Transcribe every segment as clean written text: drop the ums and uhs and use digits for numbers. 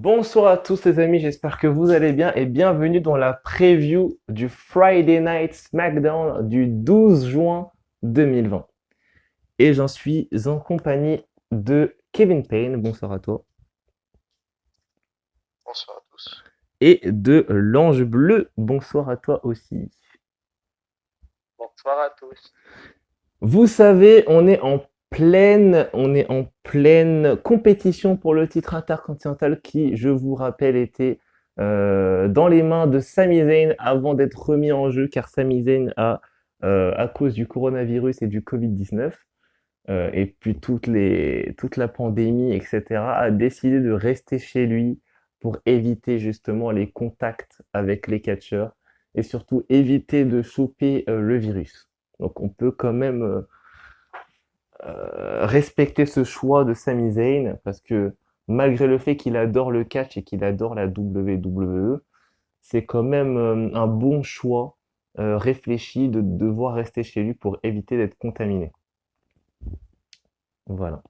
Bonsoir à tous les amis, j'espère que vous allez bien et bienvenue dans la preview du Friday Night SmackDown du 12 juin 2020. Et j'en suis en compagnie de Kevin Payne, bonsoir à toi, Bonsoir à tous. et de l'Ange Bleu, bonsoir à toi aussi. Bonsoir à tous. Vous savez, on est en pleine compétition pour le titre intercontinental qui, je vous rappelle, était dans les mains de Sami Zayn avant d'être remis en jeu car Sami Zayn a, à cause du coronavirus et du Covid-19, et puis toute la pandémie, etc., a décidé de rester chez lui pour éviter justement les contacts avec les catcheurs et surtout éviter de choper le virus. Donc on peut quand même respecter ce choix de Sami Zayn parce que malgré le fait qu'il adore le catch et qu'il adore la WWE, c'est quand même un bon choix réfléchi de devoir rester chez lui pour éviter d'être contaminé. Voilà.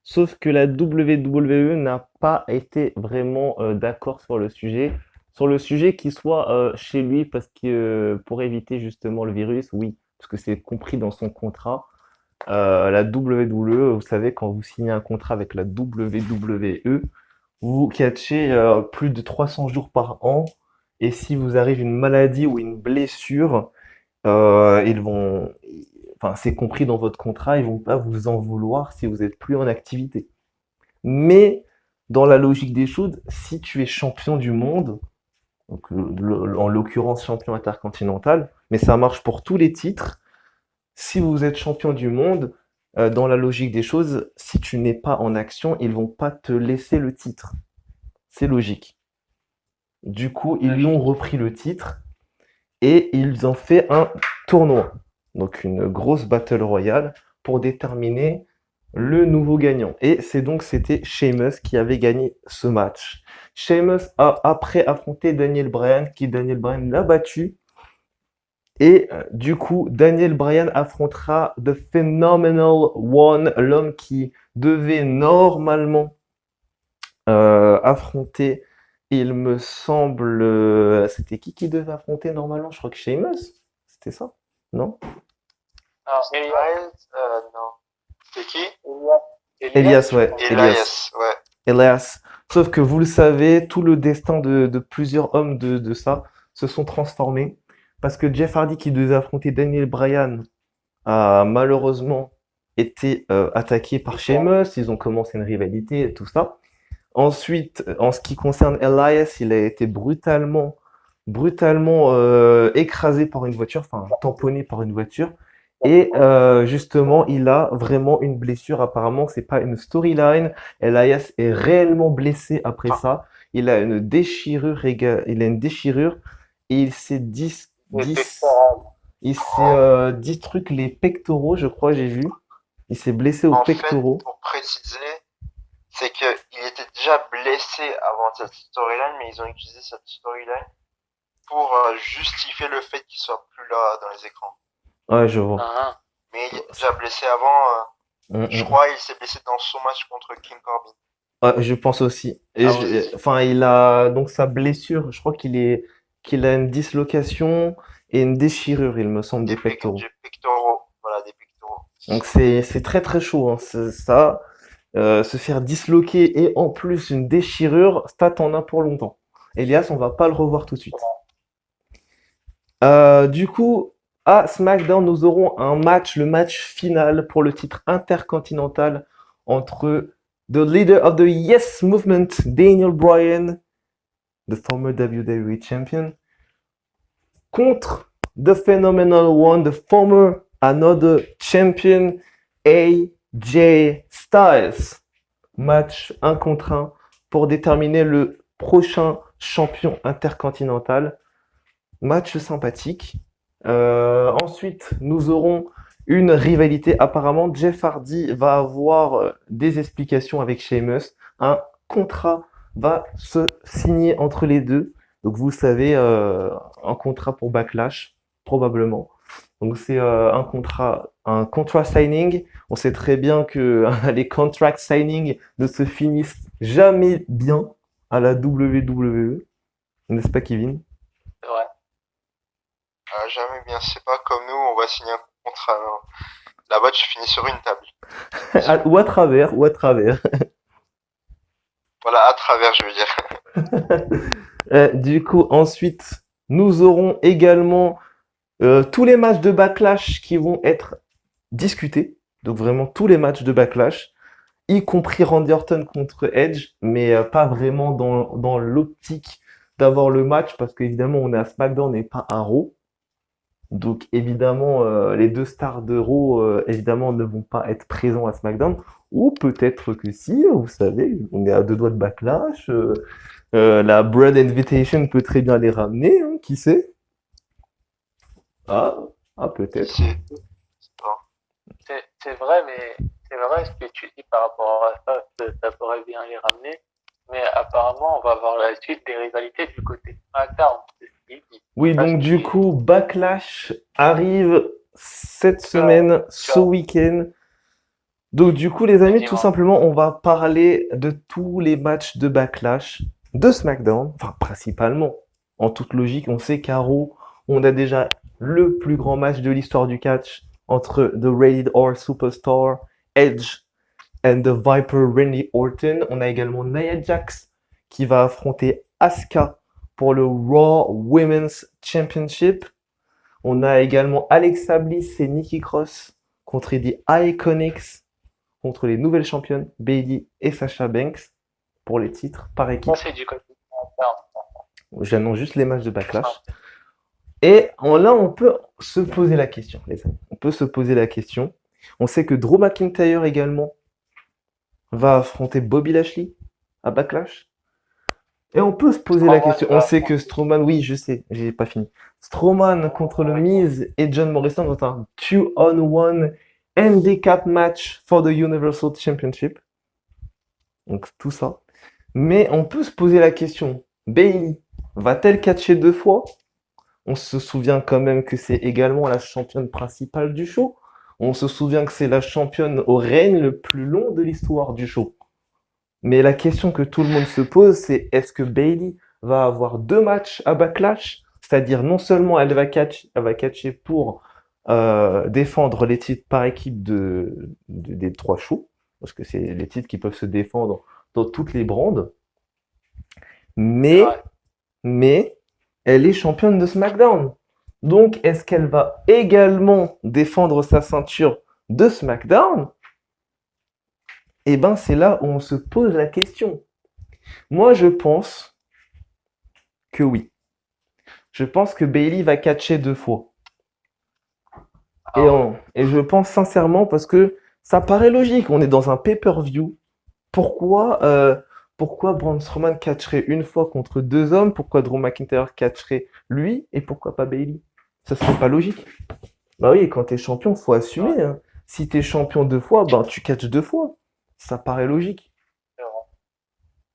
Sauf que la WWE n'a pas été vraiment d'accord sur le sujet qu'il soit chez lui parce que pour éviter justement le virus, oui, parce que c'est compris dans son contrat. La WWE, vous savez, quand vous signez un contrat avec la WWE, vous catchez plus de 300 jours par an. Et si vous arrive une maladie ou une blessure, ils vont, enfin, c'est compris dans votre contrat, ils vont pas vous en vouloir si vous êtes plus en activité. Mais dans la logique des choses, si tu es champion du monde, donc en l'occurrence champion intercontinental, mais ça marche pour tous les titres, si vous êtes champion du monde, dans la logique des choses, si tu n'es pas en action, ils vont pas te laisser le titre. C'est logique. Du coup, ils lui ont repris le titre et ils ont fait un tournoi. Donc une grosse battle royale pour déterminer le nouveau gagnant. Et c'était Sheamus qui avait gagné ce match. Sheamus a après affronté Daniel Bryan, qui Daniel Bryan l'a battu. Et du coup, Daniel Bryan affrontera The Phenomenal One, l'homme qui devait normalement affronter, il me semble, c'était qui devait affronter normalement? Je crois que Sheamus, c'était ça? Non? Alors, non. C'est qui? Elias, ouais, Elias. Elias, ouais. Elias. Sauf que vous le savez, tout le destin de plusieurs hommes de ça se sont transformés. Parce que Jeff Hardy qui devait affronter Daniel Bryan a malheureusement été attaqué par Sheamus. Ils ont commencé une rivalité et tout ça. Ensuite, en ce qui concerne Elias, il a été brutalement écrasé par une voiture, enfin tamponné par une voiture. Et justement, il a vraiment une blessure. Apparemment, c'est pas une storyline. Elias est réellement blessé après ça. Il a une déchirure, il a une déchirure et il s'est dit truc les pectoraux, je crois, j'ai vu. Il s'est blessé aux En fait, pectoraux. pour préciser, c'est qu'il était déjà blessé avant cette storyline, mais ils ont utilisé cette storyline pour justifier le fait qu'il soit plus là dans les écrans. Ouais, je vois. Mais il était déjà blessé avant. Hum, Je hum. crois il s'est blessé dans son match contre King Corbin. Ouais, je pense aussi. Et enfin, il a donc sa blessure. Je crois qu'il a une dislocation et une déchirure, il me semble, des pectoraux. Des pectoraux. Voilà, des pectoraux. Donc c'est très très chaud, hein. Ça, se faire disloquer et en plus une déchirure, ça t'en as pour longtemps. Elias, on va pas le revoir tout de suite. Du coup, à SmackDown, nous aurons le match final pour le titre intercontinental entre the leader of the Yes Movement, Daniel Bryan, the former WWE champion, contre the Phenomenal One, the former another champion, AJ Styles. Match 1 contre 1 pour déterminer le prochain champion intercontinental. Match sympathique. Ensuite, nous aurons une rivalité. Apparemment, Jeff Hardy va avoir des explications avec Sheamus. Un contrat va se signer entre les deux. Donc, vous savez, un contrat pour Backlash, probablement. Donc, c'est un contrat signing. On sait très bien que les contract signing ne se finissent jamais bien. à la WWE, n'est-ce pas, Kevin? C'est vrai. Jamais bien, c'est pas comme nous, on va signer un contrat. Non. Là-bas, tu finis sur une table. Ou à travers, ou à travers. Voilà, à travers, je veux dire. Du coup, ensuite, nous aurons également tous les matchs de Backlash qui vont être discutés. Donc vraiment tous les matchs de Backlash, y compris Randy Orton contre Edge, mais pas vraiment dans l'optique d'avoir le match parce qu'évidemment on est à SmackDown et pas à Raw. Donc évidemment les deux stars de Raw évidemment ne vont pas être présents à SmackDown. Ou peut-être que si, vous savez, on est à deux doigts de Backlash. La Brad Invitation peut très bien les ramener, hein, qui sait? Ah, ah peut-être. C'est pas. C'est vrai, mais c'est vrai ce que tu dis par rapport à ça, que ça pourrait bien les ramener. Mais apparemment, on va voir la suite des rivalités du côté SmackDown. C'est ce qu'il dit. Oui, Parce donc du que- coup, Backlash arrive cette semaine, ce week-end. Donc du coup, les amis, tout Dimanche. simplement, on va parler de tous les matchs de Backlash, de SmackDown, enfin principalement. En toute logique, on sait qu'à Raw, on a déjà le plus grand match de l'histoire du catch entre The Rated R Superstar, Edge and the Viper Randy Orton. On a également Nia Jax qui va affronter Asuka pour le Raw Women's Championship. On a également Alexa Bliss et Nikki Cross contre The Iconics, contre les nouvelles championnes Bayley et Sasha Banks pour les titres par équipe. Ça, c'est du côté SmackDown. J'annonce juste les matchs de Backlash. Et là, on peut se poser la question, les amis. On peut se poser la question. On sait que Drew McIntyre également va affronter Bobby Lashley à Backlash. Et on peut se poser la Strowman question. va On sait que Strowman, oui, je sais, j'ai pas fini. Strowman contre le Miz et John Morrison dans un 2-on-1 handicap match for the Universal Championship. Donc tout ça. Mais on peut se poser la question, Bayley va-t-elle catcher 2 fois? On se souvient quand même que c'est également la championne principale du show. On se souvient que c'est la championne au règne le plus long de l'histoire du show. Mais la question que tout le monde se pose, c'est est-ce que Bayley va avoir 2 matchs à Backlash? C'est-à-dire non seulement elle va catcher pour défendre les titres par équipe des 3 shows, parce que c'est les titres qui peuvent se défendre dans toutes les brandes, mais, Ouais. mais elle est championne de SmackDown. Donc est-ce qu'elle va également défendre sa ceinture de SmackDown? Eh ben c'est là où on se pose la question. Moi je pense que oui. Je pense que Bayley va catcher 2 fois. Et je pense sincèrement parce que ça paraît logique. On est dans un pay-per-view. Pourquoi Braun Strowman catcherait une fois contre 2 hommes? Pourquoi Drew McIntyre catcherait lui? Et pourquoi pas Bayley? Ça serait pas logique. Bah oui, quand t'es champion, faut assumer, hein. Si t'es champion 2 fois, ben tu catches 2 fois. Ça paraît logique.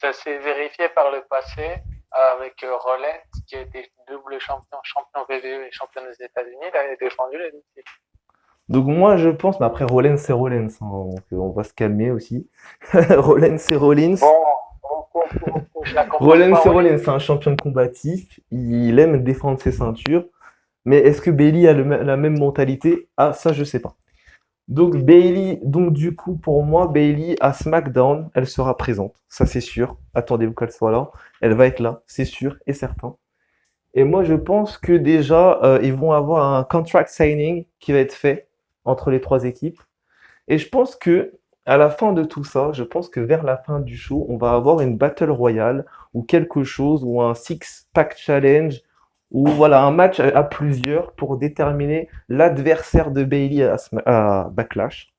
Ça s'est vérifié par le passé avec Rollins, qui était double champion WWE et champion des États-Unis. Il avait défendu les deux titres. Donc moi je pense, mais après Rollins c'est Rollins, hein, donc on va se calmer aussi. Rollins c'est Rollins. Je la comprends Rollins pas, c'est Rollins, c'est un champion combatif, il aime défendre ses ceintures. Mais est-ce que Bayley a la même mentalité? Ah ça je sais pas. Donc Bayley, donc du coup pour moi Bayley à SmackDown, elle sera présente, ça c'est sûr. Attendez-vous qu'elle soit là, elle va être là, c'est sûr et certain. Et moi je pense que déjà ils vont avoir un contract signing qui va être fait entre les 3 équipes. Et je pense que à la fin de tout ça, je pense que vers la fin du show, on va avoir une battle royale ou quelque chose ou un six-pack challenge ou voilà un match à plusieurs pour déterminer l'adversaire de Bayley à Backlash.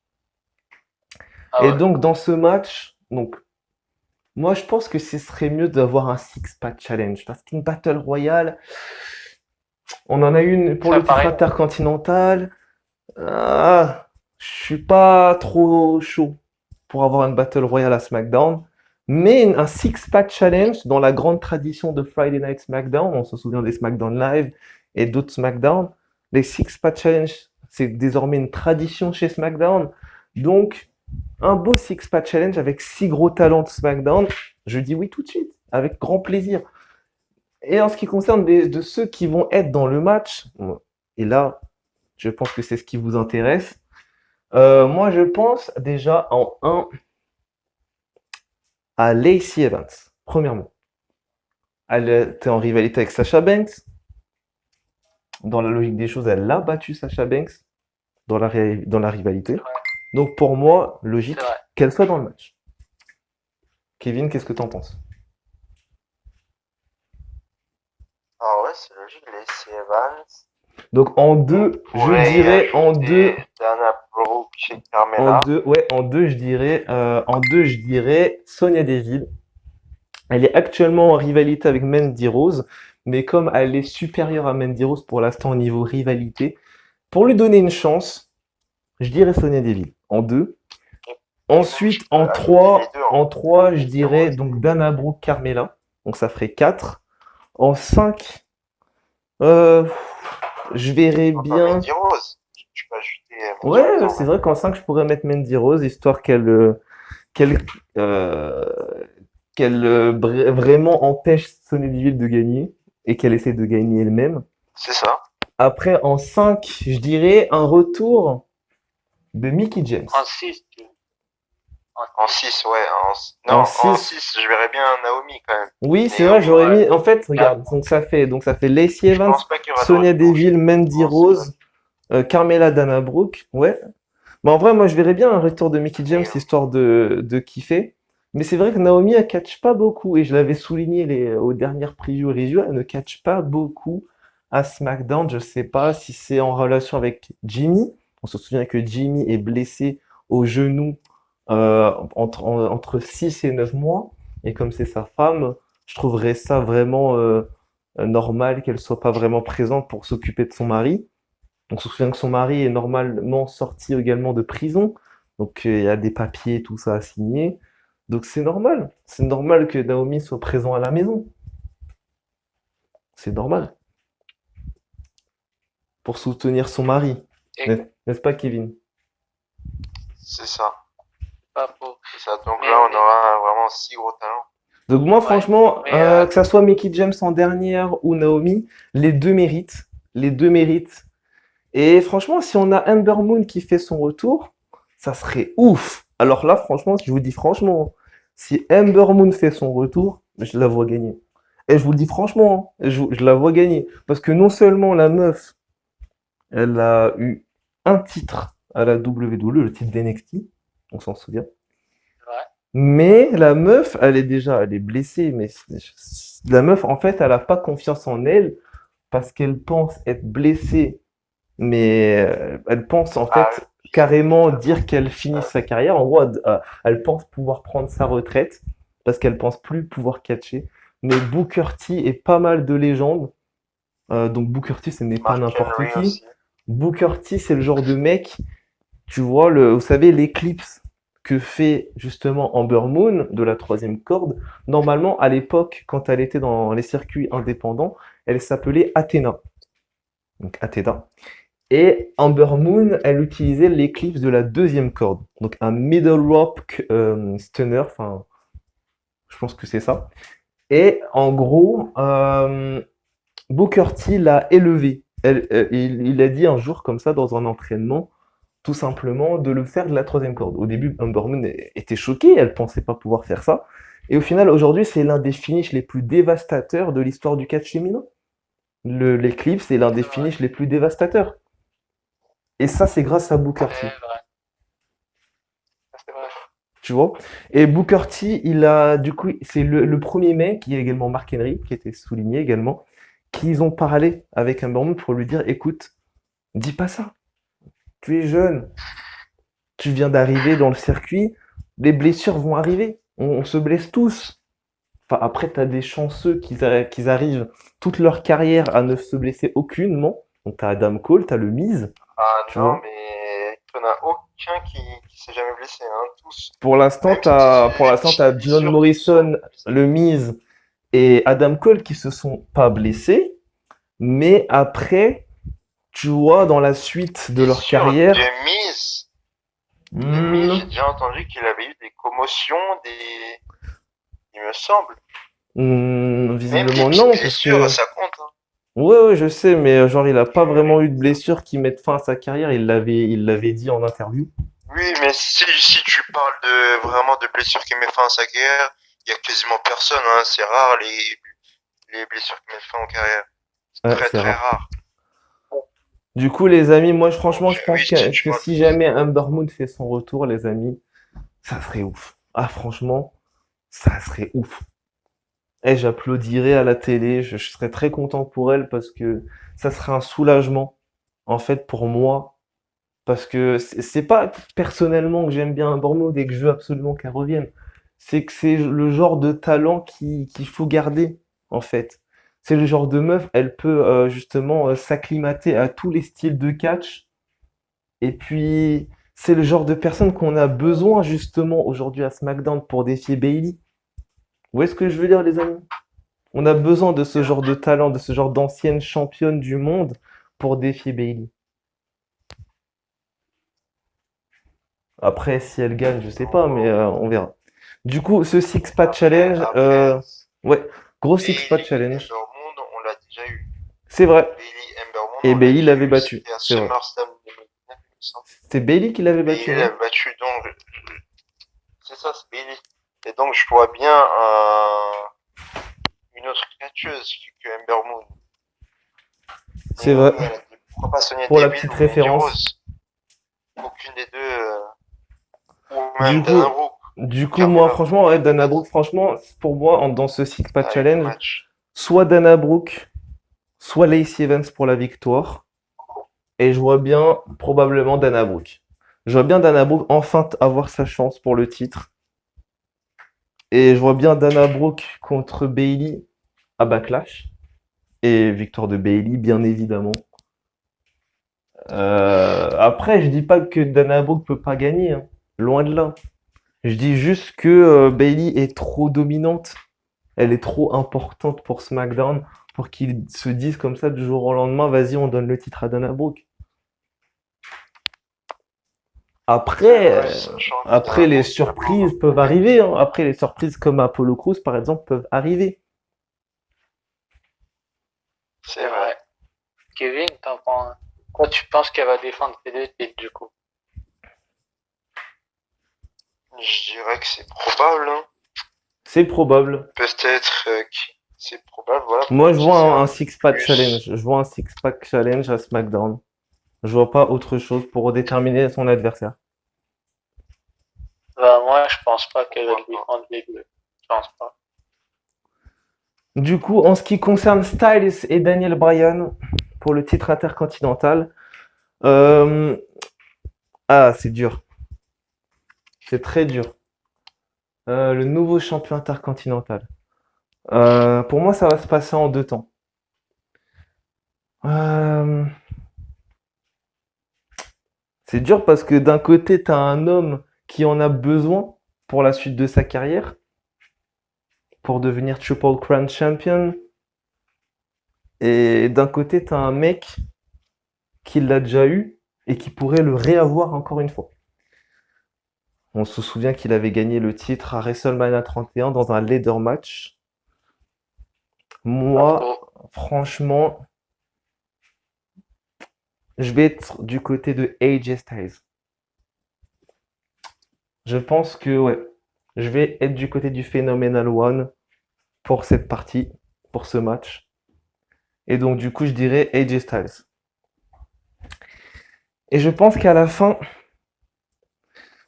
Ah Et ouais. donc dans ce match, donc moi je pense que ce serait mieux d'avoir un six-pack challenge parce qu'une battle royale, on en a une pour Ça le titre paraît- intercontinental. Ah, je suis pas trop chaud pour avoir une Battle Royale à SmackDown. Mais un six-pack challenge dans la grande tradition de Friday Night SmackDown, on se souvient des SmackDown Live et d'autres SmackDown. Les six-pack challenge, c'est désormais une tradition chez SmackDown. Donc, un beau six-pack challenge avec 6 gros talents de SmackDown, je dis oui tout de suite. avec grand plaisir. Et en ce qui concerne de ceux qui vont être dans le match, et là, je pense que c'est ce qui vous intéresse. Moi, je pense déjà en un à Lacey Evans, premièrement. Elle était en rivalité avec Sasha Banks. Dans la logique des choses, elle a battu Sasha Banks dans la rivalité. C'est vrai, Donc pour moi, logique c'est vrai. qu'elle soit dans le match. Kevin, qu'est-ce que t'en penses? Ah ouais, c'est logique, Lacey Evans. Donc en On deux, je pourrait dirais en deux, ajouter Dana Brooke chez en Carmella. deux, ouais, en deux, je dirais Sonia Deville. Elle est actuellement en rivalité avec Mandy Rose, mais comme elle est supérieure à Mandy Rose pour l'instant au niveau rivalité, pour lui donner une chance, je dirais Sonia Deville en deux. Et même, Ensuite, je peux ajouter les deux en trois, je Mandy dirais Rose. donc Dana Brooke, Carmella. Donc ça ferait 4. En 5, euh, je verrais Enfin, bien. Mandy Rose. Tu peux ajouter Mandy Rose Ouais, en c'est vrai. vrai qu'en 5, je pourrais mettre Mandy Rose, histoire qu'elle, euh, qu'elle vraiment empêche Sonya Deville de gagner et qu'elle essaie de gagner elle-même. C'est ça. Après, en 5, je dirais un retour de Mickey James. En 6, en En 6. 6, ouais. En Non, en 6, 6, je verrais bien Naomi quand même. oui, c'est vrai, Naomi. j'aurais Ouais. mis. En fait, regarde, Là, donc ça fait Lacey Je Evans, pense pas qu'il y aura de Sonya retour. Deville, Mandy En 6. Rose, Carmella, Dana Brooke. Ouais. Mais en vrai, moi, je verrais bien un retour de Mickey James, Et histoire de kiffer. Mais c'est vrai que Naomi, elle catch pas beaucoup. Et je l'avais souligné aux dernières previews et reviews, elle ne catch pas beaucoup à SmackDown. Je sais pas si c'est en relation avec Jimmy. On se souvient que Jimmy est blessé au genou entre 6 et 9 mois. Et comme c'est sa femme, je trouverais ça vraiment normal qu'elle soit pas vraiment présente pour s'occuper de son mari. On se souvient que son mari est normalement sorti également de prison. Donc il y a des papiers, tout ça à signer. Donc c'est normal. C'est normal que Naomi soit présent à la maison. C'est normal. Pour soutenir son mari. et N'est-ce pas, Kevin? c'est ça. pas faux. C'est ça. Donc Mais, là, on aura vraiment 6 gros talents. Donc moi, ouais. franchement, Mais que ça soit Mickey James en dernière ou Naomi, les deux méritent. Les deux méritent. Et franchement, si on a Ember Moon qui fait son retour, ça serait ouf. Alors là, franchement, je vous dis franchement, si Ember Moon fait son retour, je la vois gagner. Et je vous le dis franchement, hein, je la vois gagner. Parce que non seulement la meuf, elle a eu un titre à la WWE, le titre d'NXT, on s'en souvient. ouais. Mais la meuf, elle est blessée. Mais la meuf, en fait, elle a pas confiance en elle parce qu'elle pense être blessée, mais elle pense en Ah fait oui. carrément dire qu'elle finit sa carrière. En gros, elle pense pouvoir prendre sa retraite parce qu'elle pense plus pouvoir catcher. Mais Booker T est pas mal de légendes. Donc Booker T, ce n'est pas Mark n'importe Henry qui. aussi. Booker T, c'est le genre de mec, tu vois, vous savez, l'éclipse que fait justement Amber Moon de la troisième corde. Normalement, à l'époque, quand elle était dans les circuits indépendants, elle s'appelait Athena. Donc Athena. Et Amber Moon, elle utilisait l'éclipse de la deuxième corde. Donc un middle rope stunner, enfin, je pense que c'est ça. Et en gros, Booker T l'a élevé. Il a dit un jour comme ça dans un entraînement, tout simplement, de le faire de la troisième corde. Au début, Amber Moon était choquée, elle pensait pas pouvoir faire ça. Et au final, aujourd'hui, c'est l'un des finishes les plus dévastateurs de l'histoire du catch féminin. L'éclipse est l'un des C'est vrai. finishes les plus dévastateurs. Et ça, c'est grâce à Booker C'est T. vrai. C'est vrai. Tu vois? Et Booker T, il a, du coup, c'est le premier mec, qui est également Mark Henry, qui était souligné également, qu'ils ont parlé avec Amber Moon pour lui dire, écoute, dis pas ça. Tu es jeune, tu viens d'arriver dans le circuit, les blessures vont arriver. On se blesse tous. Enfin, après, t'as des chanceux qu'ils arrivent toute leur carrière à ne se blesser aucunement. Donc t'as Adam Cole, t'as le Miz, Ah tu non, vois. mais il n'y en a aucun qui s'est jamais blessé, hein, tous. Pour l'instant, Même si t'as les John blessures Morrison, sont- le Miz et Adam Cole qui se sont pas blessés, mais après, tu vois, dans la suite de Et leur sur carrière, De Miz, j'ai hmm, déjà entendu qu'il avait eu des commotions, il me semble. Même les Visiblement petites non, parce blessures, que ça compte, hein. ouais, ouais, je sais, mais genre il a pas vraiment eu de blessure qui mette fin à sa carrière. Il l'avait dit en interview. Oui, mais si tu parles de vraiment de blessures qui mettent fin à sa carrière, il y a quasiment personne, hein. C'est rare les blessures qui mettent fin en carrière. C'est Ouais, très c'est très rare. rare. Du coup, les amis, moi Donc franchement, je oui, pense si que, tu que vois. si jamais Amber Moon fait son retour, les amis, ça serait ouf. Ah, franchement, ça serait ouf. Et j'applaudirais à la télé, je serais très content pour elle parce que ça serait un soulagement, en fait, pour moi. Parce que c'est pas personnellement que j'aime bien Bournemouth et que je veux absolument qu'elle revienne. C'est que c'est le genre de talent qu'il faut garder, en fait. C'est le genre de meuf, elle peut justement s'acclimater à tous les styles de catch. Et puis, c'est le genre de personne qu'on a besoin justement aujourd'hui à SmackDown pour défier Bailey. Vous voyez ce que je veux dire, les amis? On a besoin de ce genre de talent, de ce genre d'ancienne championne du monde pour défier Bailey. Après, si elle gagne, je sais pas, mais on verra. Du coup, ce Six-Pack Challenge, Après, ouais, gros Six-Pack Bailey Challenge. Ember Moon, on l'a déjà eu. C'est vrai. Bailey Ember Moon, Et on l'a Bailey déjà l'avait eu. battu, C'était à c'est vrai. SummerSlam 2019, il me semble. C'est Bailey qui l'avait battu, Bailey non? l'a battu, donc c'est ça, c'est Bailey. Et donc je vois bien une autre catcheuse que Ember Moon. C'est Mais vrai. oui, pourquoi pas Sonya Pour la Deville petite ou Mandy référence. Rose? Aucune des deux, ou Du même Dana coup, Brooke, du coup, moi, Carmella, franchement, ouais, Dana peut-être, Brooke, franchement, pour moi, dans ce Six-Pack avec le Challenge, match. soit Dana Brooke, soit Lacey Evans pour la victoire. Et je vois bien probablement Dana Brooke. Je vois bien Dana Brooke enfin avoir sa chance pour le titre. Et je vois bien Dana Brooke contre Bailey à Backlash. Et victoire de Bailey, bien évidemment. Après, je dis pas que Dana Brooke peut pas gagner, hein. Loin de là. Je dis juste que Bailey est trop dominante. Elle est trop importante pour SmackDown pour qu'ils se disent comme ça du jour au lendemain, vas-y, on donne le titre à Dana Brooke. C'est Après, vrai, sachant que après Dana les Brooke, surprises peuvent arriver, hein. Après les surprises comme Apollo Crews par exemple peuvent arriver. c'est vrai. Kevin, quoi tu penses qu'elle va défendre ces deux titres du coup? Je dirais que c'est probable, hein. C'est probable. Peut-être c'est probable, voilà, Moi, pour je vois utiliser un un peu six-pack challenge. plus. Je vois un six-pack challenge à SmackDown. Je vois pas autre chose pour déterminer son adversaire. Bah, moi, je pense pas qu'elle va Pourquoi pas. défendre les deux. Je pense pas. Du coup, en ce qui concerne Styles et Daniel Bryan pour le titre intercontinental, euh, c'est dur. C'est très dur. Le nouveau champion intercontinental. Pour moi, ça va se passer en deux temps. Euh, c'est dur parce que d'un côté, tu as un homme qui en a besoin pour la suite de sa carrière, pour devenir Triple Crown Champion. Et d'un côté, tu as un mec qui l'a déjà eu et qui pourrait le réavoir encore une fois. On se souvient qu'il avait gagné le titre à WrestleMania 31 dans un ladder match. Pas Moi, faux. franchement, je vais être du côté de AJ Styles. Je pense que, ouais, je vais être du côté du Phenomenal One pour cette partie, pour ce match. Et donc, du coup, je dirais AJ Styles. Et je pense qu'à la fin,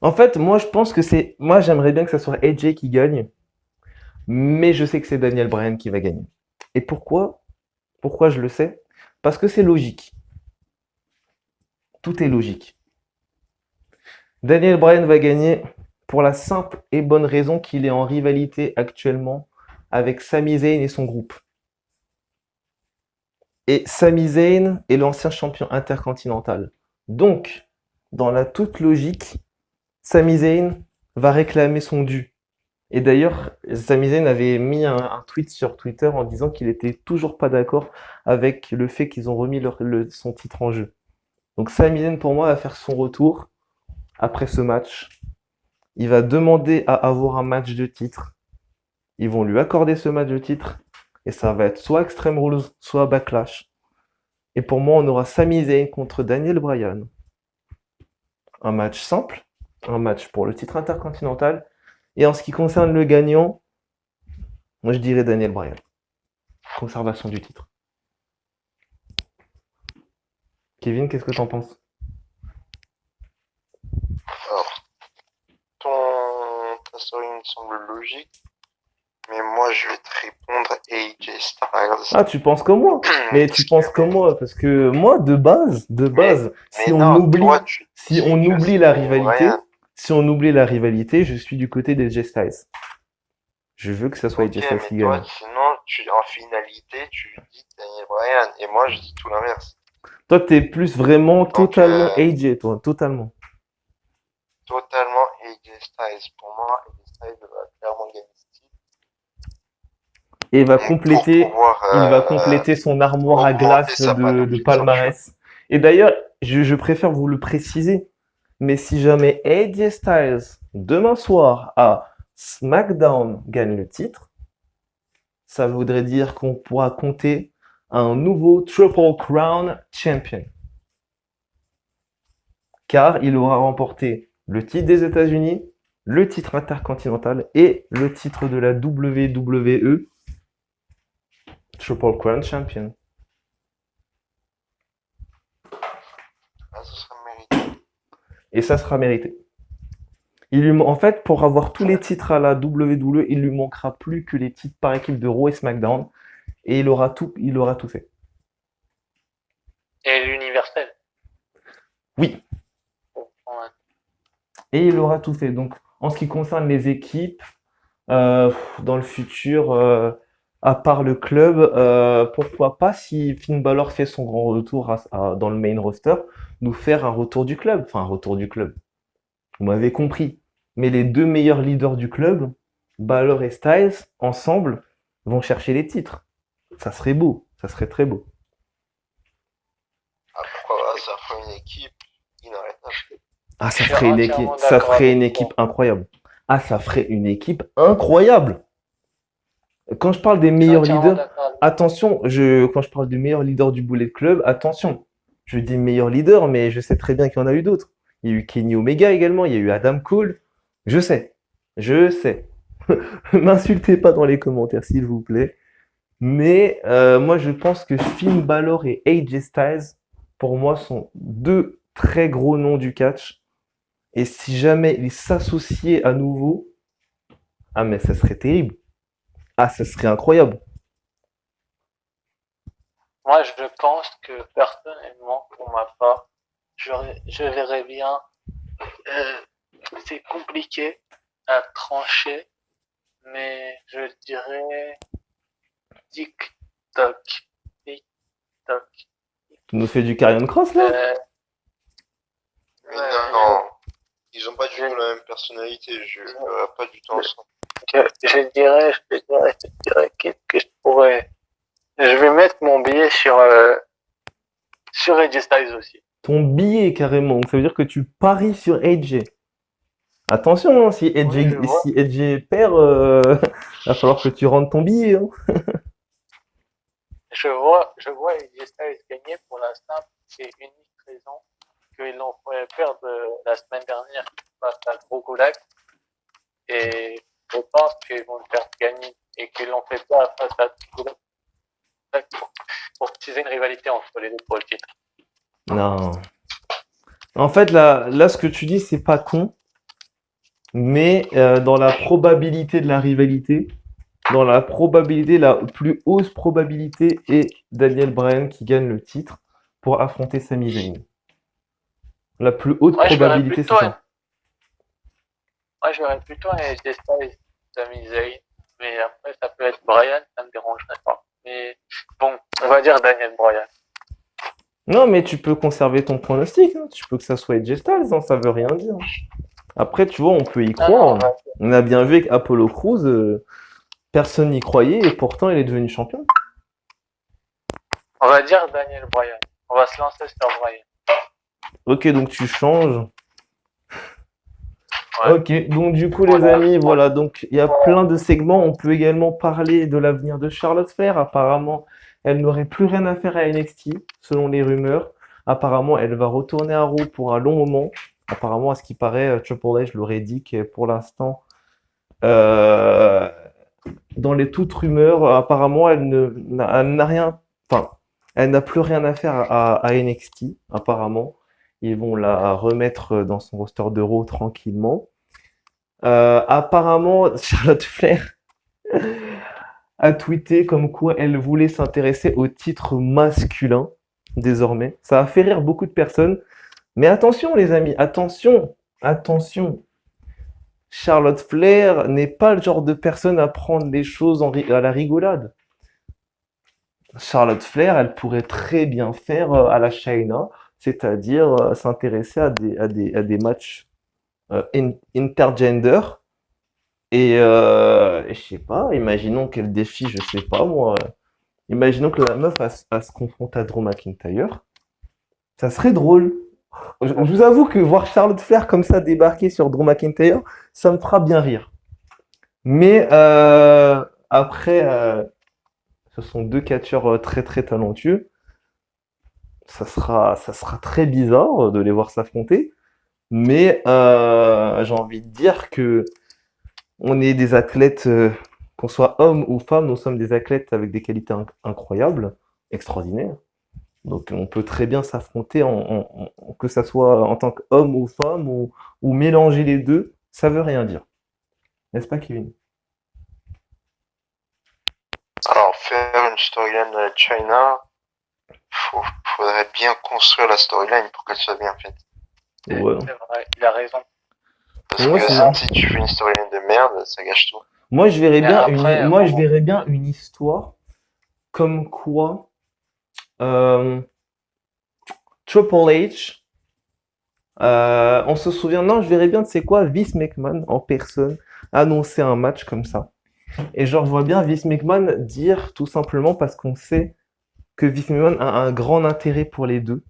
en fait, moi, je pense que c'est, moi, j'aimerais bien que ça soit AJ qui gagne, mais je sais que c'est Daniel Bryan qui va gagner. Et pourquoi? Pourquoi je le sais? Parce que c'est logique. Tout est logique. Daniel Bryan va gagner pour la simple et bonne raison qu'il est en rivalité actuellement avec Sami Zayn et son groupe. Et Sami Zayn est l'ancien champion intercontinental. Donc, dans la toute logique, Sami Zayn va réclamer son dû. Et d'ailleurs, Sami Zayn avait mis un tweet sur Twitter en disant qu'il était toujours pas d'accord avec le fait qu'ils ont remis son titre en jeu. Donc Sami Zayn pour moi va faire son retour après ce match. Il va demander à avoir un match de titre. Ils vont lui accorder ce match de titre. Et ça va être soit Extreme Rules, soit Backlash. Et pour moi, on aura Sami Zayn contre Daniel Bryan. Un match simple, un match pour le titre intercontinental. Et en ce qui concerne le gagnant, moi je dirais Daniel Bryan. Conservation du titre. Kevin, qu'est-ce que t'en penses? Alors, ta story me semble logique, mais moi je vais te répondre AJ Styles. Ah, tu penses comme moi? Mais tu penses comme moi, parce que moi, de base, Mais si on non, oublie, toi tu si dis on que oublie c'est la Daniel rivalité, Bryan. je suis du côté des AJ Styles. Je veux que ça soit AJ Ok, Styles mais qui toi, gagne. sinon, en finalité, tu dis Daniel Bryan, et moi je dis tout l'inverse. Toi, t'es plus vraiment Donc, totalement AJ, toi, totalement. totalement AJ Styles. Pour moi, AJ Styles va clairement gagner ce titre. Et Donc, pour pouvoir il va compléter son armoire à augmenter glace sa de panoplie de ceintures. palmarès. Et d'ailleurs, je préfère vous le préciser, mais si jamais AJ Styles, demain soir, à SmackDown, gagne le titre, ça voudrait dire qu'on pourra compter un nouveau Triple Crown Champion. Car il aura remporté le titre des États-Unis, le titre intercontinental et le titre de la WWE Triple Crown Champion. Ah, ce serait mérité. Et ça sera mérité. En fait, pour avoir tous les titres à la WWE, il lui manquera plus que les titres par équipe de Raw et SmackDown. Et il aura tout fait. Et l'universel. Oui. Et il aura tout fait. Donc, en ce qui concerne les équipes, dans le futur, à part le club, pourquoi pas, si Finn Balor fait son grand retour dans le main roster, nous faire un retour du club. Enfin, un retour du club. Vous m'avez compris. Mais les deux meilleurs leaders du club, Balor et Styles, ensemble, vont chercher les titres. Ça serait beau. Ça serait très beau. Ah, pourquoi pas, ça fera une équipe inarrêtable. Ah, Je suis entièrement d'accord avec toi. équipe incroyable. Ah, ça ferait une équipe incroyable. Quand je parle des Je suis meilleurs entièrement leaders, d'accord avec attention, quand je parle du meilleur leader du Bullet Club, attention. Je dis meilleur leader, mais je sais très bien qu'il y en a eu d'autres. Il y a eu Kenny Omega également, il y a eu Adam Cole. Je sais. Je sais. M'insultez pas dans les commentaires, s'il vous plaît. Mais moi, je pense que Finn Balor et AJ Styles, pour moi, sont deux très gros noms du catch. Et si jamais ils s'associaient à nouveau, ah mais ça serait terrible. Ah, ça serait incroyable. Moi, je pense que personnellement, pour ma part, je verrais bien. C'est compliqué à trancher, mais je dirais tic-toc, tic-toc. Tu nous fais du Karrion Cross là? Mais Ouais, non, ils ont pas du tout la même personnalité, je ne verrai pas du tout ensemble. je dirais, qu'est-ce que je pourrais. Je vais mettre mon billet sur AJ Styles aussi. Ton billet carrément. Donc ça veut dire que tu paries sur AJ. Attention, hein, Oui, je vois. si AJ perd, va falloir que tu rendes ton billet. Hein. Je vois AJ Styles gagner pour la simple et unique raison qu'ils l'ont fait perdre la semaine dernière face à Drogulak. Et je pense qu'ils vont le faire gagner et qu'ils l'ont fait perdre face à Drogulak pour utiliser une rivalité entre les deux pour le titre. Non. En fait, ce que tu dis, c'est pas con, mais dans la probabilité de la rivalité, la plus haute probabilité est Daniel Bryan qui gagne le titre pour affronter Sami Zayn. La plus haute Moi, probabilité, c'est ça. Moi, je verrais plutôt un AJ Styles, Sami Zayn. Mais après, ça peut être Bryan, ça me dérangerait pas. Mais bon, on va dire Daniel Bryan. Non, mais tu peux conserver ton pronostic. Hein. Tu peux que ça soit AJ Styles, hein, ça veut rien dire. Après, tu vois, on peut y croire. Non, On a bien vu avec Apollo Crews, personne n'y croyait et pourtant il est devenu champion. on va dire Daniel Bryan. On va se lancer sur Bryan. Ok, donc tu changes. Ouais. Ok, donc du coup les Voilà. amis, voilà, donc il y a plein de segments. On peut également parler de l'avenir de Charlotte Flair. Apparemment, elle n'aurait plus rien à faire à NXT, selon les rumeurs. Apparemment, elle va retourner à Raw pour un long moment. Apparemment, à ce qui paraît, Triple H l'aurait dit que pour l'instant, euh, dans les toutes rumeurs, apparemment, elle n'a rien, enfin, elle n'a plus rien à faire à NXT. Apparemment, ils vont la remettre dans son roster de Raw tranquillement. Apparemment, Charlotte Flair a tweeté comme quoi elle voulait s'intéresser au titre masculin désormais. Ça a fait rire beaucoup de personnes. Mais attention les amis, attention, attention. Charlotte Flair n'est pas le genre de personne à prendre les choses à la rigolade. Charlotte Flair, elle pourrait très bien faire à la Shayna, c'est-à-dire s'intéresser à des matchs intergender. Et je sais pas, imaginons qu'elle défie, je sais pas moi, imaginons que la meuf se confronte à Drew McIntyre. Ça serait drôle. Je vous avoue que voir Charlotte Flair comme ça débarquer sur Drew McIntyre, ça me fera bien rire. Mais après, ce sont deux catcheurs très très talentueux. Ça sera très bizarre de les voir s'affronter. Mais j'ai envie de dire que on est des athlètes, qu'on soit homme ou femme, nous sommes des athlètes avec des qualités incroyables, extraordinaires. Donc on peut très bien s'affronter, que ça soit en tant qu'homme ou femme, ou mélanger les deux, ça veut rien dire. N'est-ce pas, Kevin? Alors, faire une storyline de la China, faudrait bien construire la storyline pour qu'elle soit bien faite. Ouais. C'est vrai, il a raison. Parce Moi, que si tu fais une storyline de merde, ça gâche tout. moi, je verrais Mais bien après, moi, je verrais bien une histoire comme quoi euh, Triple H. On se souvient, non, je verrais bien, c'est quoi, Vince McMahon en personne annoncer un match comme ça. Et genre, je vois bien Vince McMahon dire tout simplement parce qu'on sait que Vince McMahon a un grand intérêt pour les deux.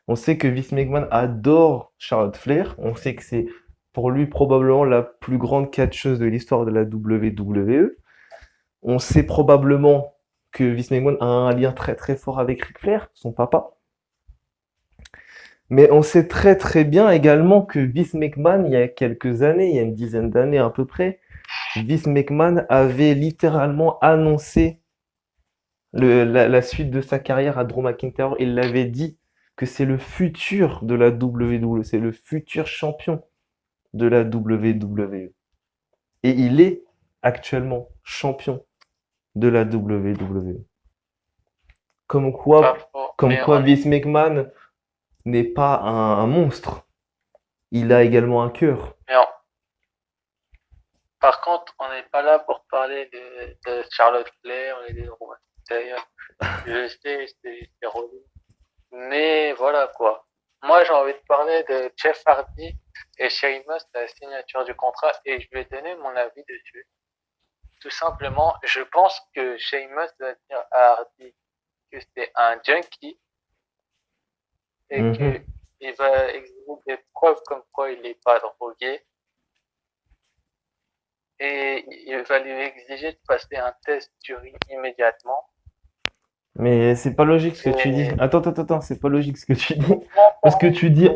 On sait que Vince McMahon adore Charlotte Flair. On sait que c'est pour lui probablement la plus grande catcheuse de l'histoire de la WWE. On sait probablement que Vince McMahon a un lien très très fort avec Ric Flair, son papa. Mais on sait très très bien également que Vince McMahon, il y a quelques années, il y a une dizaine d'années à peu près, Vince McMahon avait littéralement annoncé la suite de sa carrière à Drew McIntyre. Il l'avait dit que c'est le futur de la WWE, c'est le futur champion de la WWE. Et il est actuellement champion de la WWE. Comme pas quoi, faux. comme Mais quoi Vince McMahon n'est pas un monstre. Il a également un cœur. mais par contre, on n'est pas là pour parler de Charlotte Flair, on est des rois. D'ailleurs, je sais, c'est relou. Mais voilà quoi. Moi, j'ai envie de parler de Jeff Hardy et Sheamus, la signature du contrat, et je vais donner mon avis dessus. Tout simplement, je pense que Sheamus va dire à Hardy que c'est un junkie et Mhm. que il va exiger des preuves comme quoi il n'est pas drogué et il va lui exiger de passer un test d'urine immédiatement. Mais c'est pas logique ce que tu dis. Et Attends, c'est pas logique ce que tu dis. laisse-moi Parce que parler, tu dis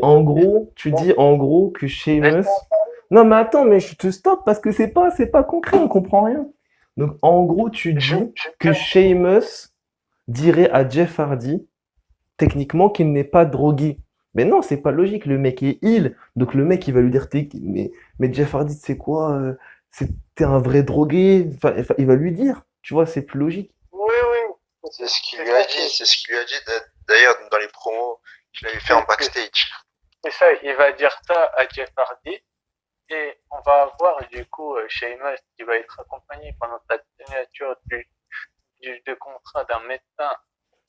en gros que Sheamus. laisse-moi Non, mais attends, mais je te stoppe parce que c'est pas concret, on comprend rien. Donc, en gros, tu dis je que termine. Sheamus dirait à Jeff Hardy, techniquement, qu'il n'est pas drogué. Mais non, c'est pas logique. Le mec est heal. Donc, le mec, il va lui dire, mais Jeff Hardy, c'est quoi? T'es un vrai drogué. Enfin, il va lui dire. Tu vois, c'est plus logique. Oui, oui. C'est ce qu'il C'est lui a ça, dit, c'est ce qu'il lui a dit d'ailleurs dans les promos qu'il avait fait en backstage. c'est ça, il va dire ça à Jeff Hardy. Et on va avoir du coup Sheamus qui va être accompagné pendant sa signature de contrat d'un médecin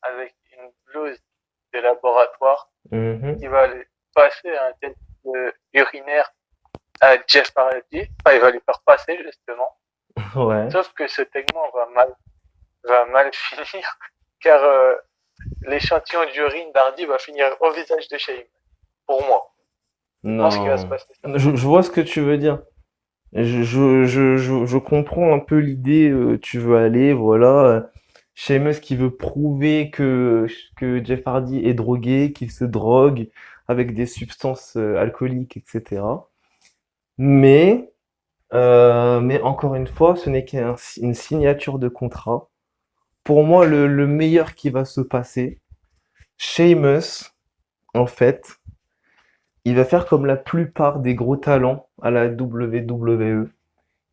avec une blouse de laboratoire Mhm. qui va lui passer un test urinaire à Jeff Hardy. Enfin, il va lui faire passer justement. Ouais. Sauf que ce segment va mal finir car l'échantillon d'urine d'Hardy va finir au visage de Sheamus. Pour moi. Je pense qu'il va se Non. passer ça. Je vois ce que tu veux dire. Je comprends un peu l'idée, tu veux aller, voilà. Sheamus qui veut prouver que Jeff Hardy est drogué, qu'il se drogue avec des substances alcooliques, etc. Mais, mais encore une fois, ce n'est qu'une signature de contrat. Pour moi, le meilleur qui va se passer, Sheamus, en fait, il va faire comme la plupart des gros talents à la WWE.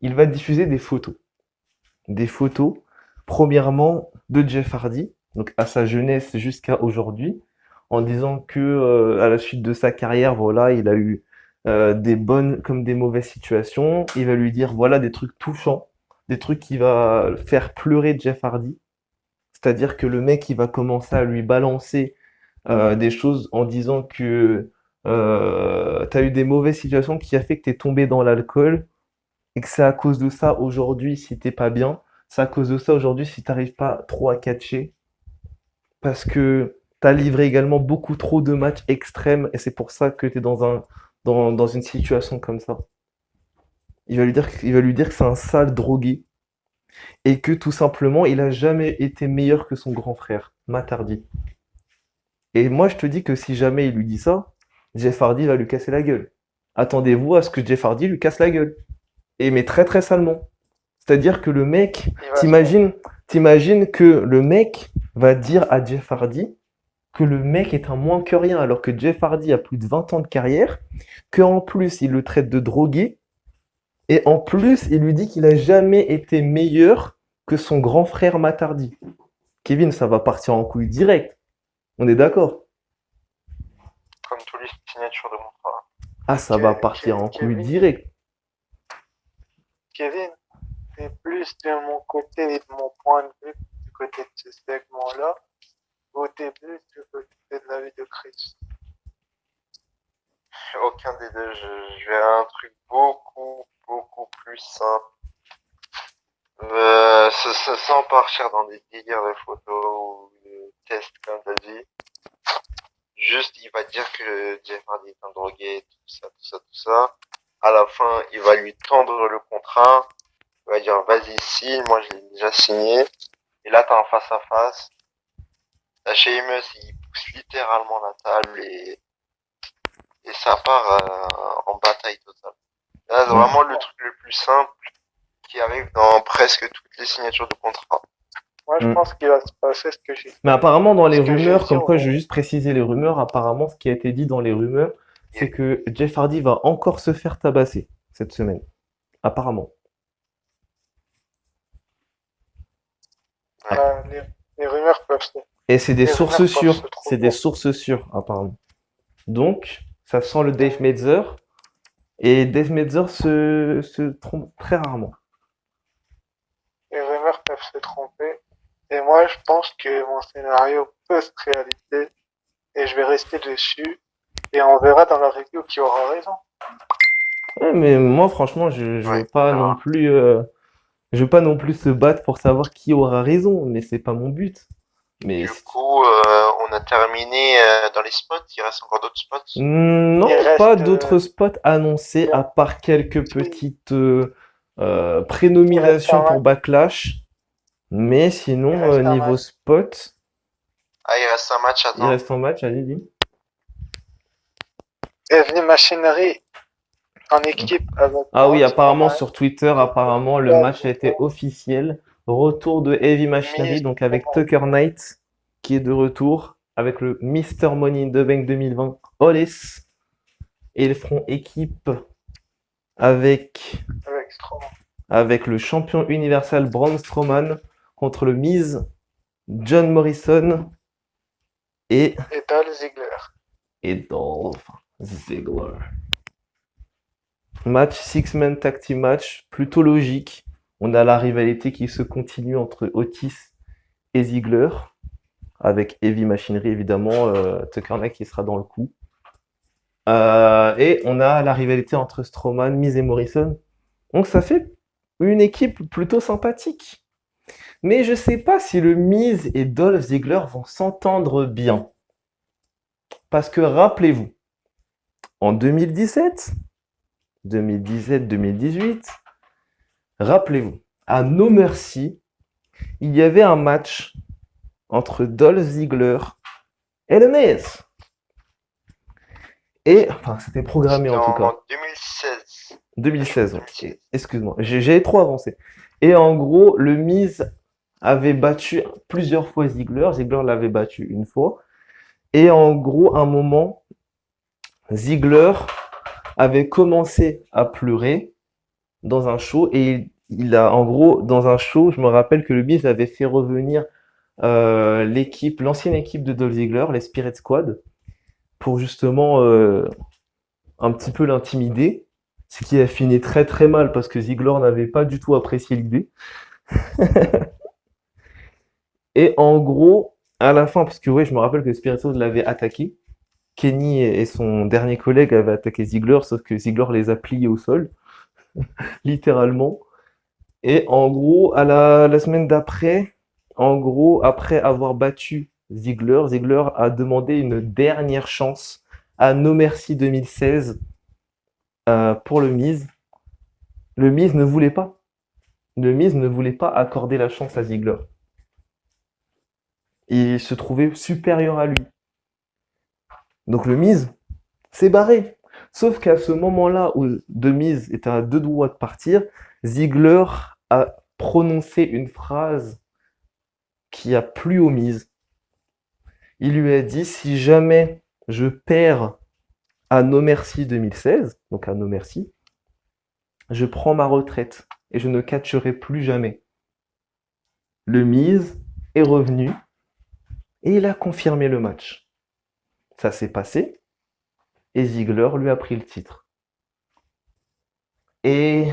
Il va diffuser des photos. Des photos, premièrement, de Jeff Hardy, donc à sa jeunesse jusqu'à aujourd'hui, en disant que à la suite de sa carrière, voilà, il a eu des bonnes comme des mauvaises situations. Il va lui dire, voilà, des trucs touchants, des trucs qui va faire pleurer Jeff Hardy. C'est-à-dire que le mec, il va commencer à lui balancer des choses en disant que tu as eu des mauvaises situations qui a fait que tu es tombé dans l'alcool et que c'est à cause de ça aujourd'hui si t'es pas bien, c'est à cause de ça aujourd'hui si t'arrives pas trop à catcher, parce que t'as livré également beaucoup trop de matchs extrêmes et c'est pour ça que t'es dans une situation comme ça. Il va lui dire que c'est un sale drogué et que tout simplement il a jamais été meilleur que son grand frère, Matt Hardy. Et moi je te dis que si jamais il lui dit ça, Jeff Hardy va lui casser la gueule. Attendez-vous à ce que Jeff Hardy lui casse la gueule. Et mais très très salement. C'est-à-dire que le mec, Il va se t'imagines que le mec va dire à Jeff Hardy que le mec est un moins que rien, alors que Jeff Hardy a plus de 20 ans de carrière, qu'en plus il le traite de drogué, et en plus il lui dit qu'il a jamais été meilleur que son grand frère Matt Hardy. Kevin, ça va partir en couille direct. On est d'accord? Comme tous les signatures de contrat. Ah, ça va partir en couille direct. Kevin, c'est plus de mon côté et de mon point de vue du côté de ce segment-là, ou t'es plus du côté de la vie de Chris. Aucun des deux. Je vais à un truc beaucoup plus simple. Sans partir dans des délires de photos ou de tests comme t'as dit. Juste, il va dire que Jeff Hardy est un drogué, tout ça. À la fin, il va lui tendre le contrat. Il va dire, vas-y, signe, moi je l'ai déjà signé. Et là, t'as un face à face. La Sheamus, il pousse littéralement la table et ça part en bataille totale. Là, c'est vraiment le truc le plus simple qui arrive dans presque toutes les signatures de contrat. Moi, je pense qu'il va se passer ce que j'ai. Mais apparemment, dans les Ce que j'ai rumeurs, dit, comme quoi, on- je vais juste préciser les rumeurs, apparemment, ce qui a été dit dans les rumeurs, c'est que Jeff Hardy va encore se faire tabasser cette semaine. Apparemment. euh, les, les rumeurs peuvent se. Et c'est des Les sources rumeurs peuvent sûres. se trouver. C'est des sources sûres, apparemment. Donc, ça sent le Dave Meltzer. Et Dave Meltzer se trompe très rarement. Les rumeurs peuvent se tromper. Et moi, je pense que mon scénario peut se réaliser. Et je vais rester dessus. Et on verra dans la review qui aura raison. Ouais, mais moi, franchement, je veux pas non plus, je veux pas non plus se battre pour savoir qui aura raison, mais c'est pas mon but. Mais Du coup, on a terminé dans les spots. Il reste encore d'autres spots. non, Il reste, pas d'autres spots annoncés à part quelques petites prénominations pour Backlash. Mais sinon, niveau spot, Ah, il reste un match, il attends. reste un match, allez, dis. Heavy Machinery en équipe avec. Ah oui, apparemment Braun sur Twitter, apparemment le match a été officiel. Retour de Heavy Machinery, donc avec Tucker Knight qui est de retour, avec le Mr. Money in the Bank 2020, Hollis. Et ils feront équipe avec le champion universel Braun Strowman contre le Miz, John Morrison et Dolph Ziggler. Match six-man tag team match, plutôt logique. On a la rivalité qui se continue entre Otis et Ziggler, avec Heavy Machinery évidemment, Tucker Knight qui sera dans le coup. Et on a la rivalité entre Strowman, Miz et Morrison. Donc ça fait une équipe plutôt sympathique. Mais je sais pas si le Miz et Dolph Ziggler vont s'entendre bien. Parce que rappelez-vous, en 2017-2018, rappelez-vous, à No Mercy, il y avait un match entre Dolph Ziggler et le Miz. Et, enfin, c'était programmé C'était en tout en cas. 2016. 2016, ouais. 2016. Excuse-moi, j'ai trop avancé. Et en gros, le Miz avait battu plusieurs fois Ziggler. Ziggler l'avait battu une fois. Et en gros, à un moment, Ziggler avait commencé à pleurer dans un show. Et il a, en gros, dans un show, je me rappelle que le Miz avait fait revenir l'ancienne équipe de Dolph Ziggler, les Spirit Squad, pour justement un petit peu l'intimider. Ce qui a fini très très mal parce que Ziggler n'avait pas du tout apprécié l'idée. Et en gros, à la fin, parce que ouais, je me rappelle que Spirit Squad l'avait attaqué. Kenny et son dernier collègue avaient attaqué Ziggler, sauf que Ziggler les a pliés au sol, littéralement. Et en gros, la semaine d'après, en gros, après avoir battu Ziggler, Ziggler a demandé une dernière chance à No Mercy 2016 pour le Miz. Le Miz ne voulait pas. Le Miz ne voulait pas accorder la chance à Ziggler. Il se trouvait supérieur à lui. Donc le Miz s'est barré. Sauf qu'à ce moment-là où The Miz était à deux doigts de partir, Ziggler a prononcé une phrase qui a plu au Miz. Il lui a dit si jamais je perds à No Mercy 2016, donc à No Mercy, je prends ma retraite et je ne catcherai plus jamais. Le Miz est revenu et il a confirmé le match. Ça s'est passé et Ziggler lui a pris le titre. Et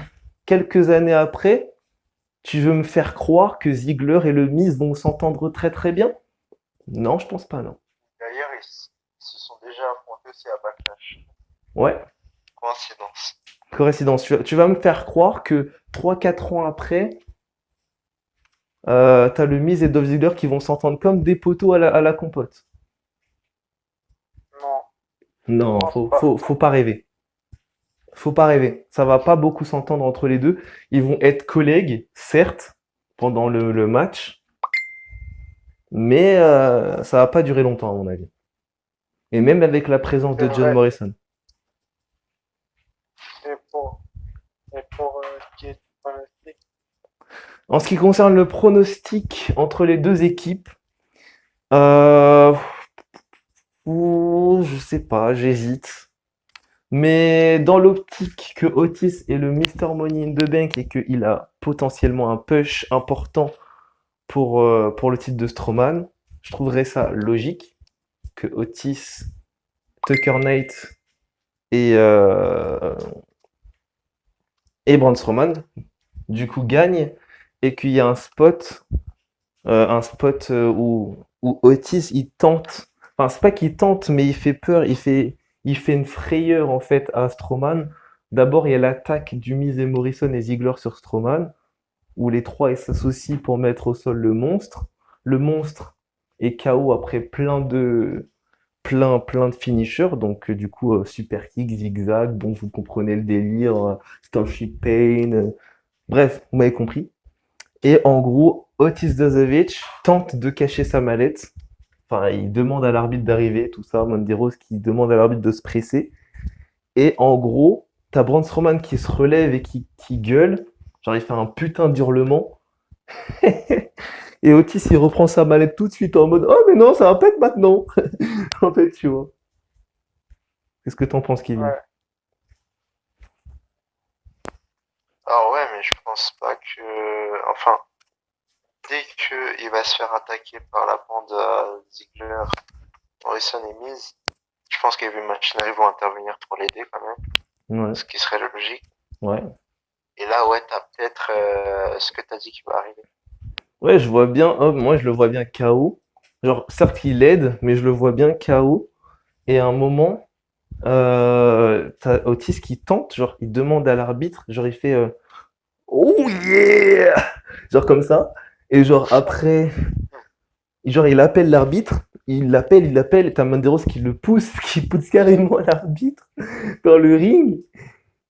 quelques années après, tu veux me faire croire que Ziggler et le Miz vont s'entendre très très bien? Non, je pense pas, non. D'ailleurs, ils se sont déjà affrontés aussi à Backlash. Ouais, Coïncidence. coïncidence. Tu vas me faire croire que 3-4 ans après, t'as le Miz et Dolph Ziggler qui vont s'entendre comme des poteaux à la compote. Non, Non, je pense pas. faut pas rêver. Faut pas rêver. Ça va pas beaucoup s'entendre entre les deux. Ils vont être collègues, certes, pendant le match, mais ça va pas durer longtemps, à mon avis. Et même avec la présence C'est de John vrai. Morrison. Et pour qui est pronostic, En ce qui concerne le pronostic entre les deux équipes, euh, je sais pas, j'hésite. Mais dans l'optique que Otis est le Mr. Money in the Bank et qu'il a potentiellement un push important pour le titre de Strowman, je trouverais ça logique que Otis, Tucker Knight et, euh, et Braun Strowman, du coup, gagnent et qu'il y a un spot où Otis il tente, enfin c'est pas qu'il tente mais il fait peur, il fait une frayeur en fait à Strowman. D'abord il y a l'attaque du Miz et Morrison et Ziggler sur Strowman où les trois ils s'associent pour mettre au sol le monstre. Le monstre est KO après plein de finishers donc du coup super kick, zigzag, bon vous comprenez le délire, Starship Pain, bref vous m'avez compris. Et en gros, Otis Dozovic tente de cacher sa mallette. Enfin, il demande à l'arbitre d'arriver, tout ça. Mandy Rose qui demande à l'arbitre de se presser. Et en gros, t'as Braun Strowman qui se relève et qui gueule. Genre, il fait un putain d'hurlement. Et Otis, il reprend sa mallette tout de suite en mode oh, mais non, ça va pas être maintenant. En fait, tu vois. Qu'est-ce que t'en penses, Kevin? ouais. Ah ouais, mais je pense pas que... Enfin, dès qu'il va se faire attaquer par la bande Ziggler, Morrison et Miz, je pense qu'Heavy Machinery vont intervenir pour l'aider quand même, Ouais, ce qui serait logique. ouais. Et là, ouais, t'as peut-être ce que t'as dit qui va arriver. Ouais, je vois bien, moi je le vois bien KO. Genre, certes, il aide, mais je le vois bien KO. Et à un moment, t'as Otis qui tente, genre il demande à l'arbitre, genre il fait oh yeah, genre comme ça, et genre après, genre il appelle l'arbitre, il l'appelle, et t'as Manderos qui le pousse, qui pousse carrément l'arbitre dans le ring.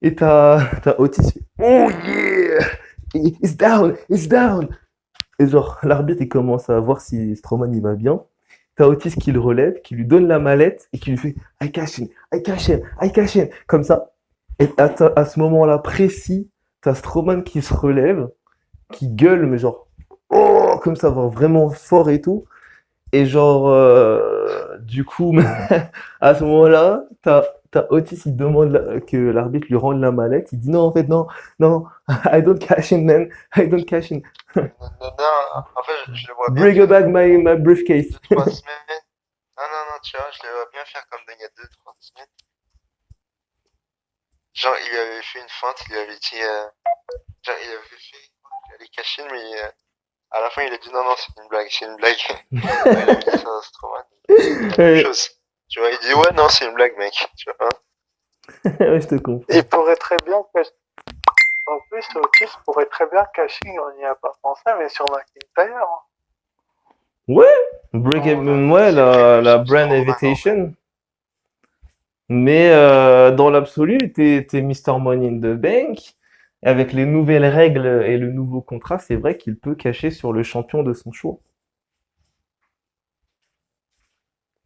Et t'as Otis qui fait Oh yeah! It's down! It's down! Et genre, l'arbitre il commence à voir si Strowman il va bien. T'as Otis qui le relève, qui lui donne la mallette et qui lui fait I cash in, I cash in, I cash in, comme ça. Et à ce moment-là précis, t'as Strowman qui se relève, qui gueule, mais genre, oh, comme ça, vraiment fort et tout. Et genre, du coup, à ce moment-là, t'as Otis, il demande que l'arbitre lui rende la mallette. Il dit non, en fait, non, non, I don't cash in, man, I don't cash in. Non, non, non, en fait, je le vois bien Bring faire back my briefcase. 2-3 semaines. Non, non, non, tu vois, je le vois bien faire comme il y a 2-3 semaines. Genre, il avait fait une feinte, il avait dit, genre, il avait fait, il allait cacher, mais à la fin, il a dit non, non, c'est une blague, c'est une blague. Il avait dit ça à Strowman. Même Ouais, chose. Tu vois, il dit ouais, non, c'est une blague, mec. Tu vois. ouais, je te comprends. Il pourrait très bien cacher. En plus, Otis pourrait très bien cacher, on n'y a pas pensé, mais sur McIntyre. Ouais, Break, Non, ouais, c'est prévu la sur brand Strowman, en fait. invitation. Mais dans l'absolu, t'es Mr. Money in the Bank. Et avec les nouvelles règles et le nouveau contrat, c'est vrai qu'il peut cacher sur le champion de son choix.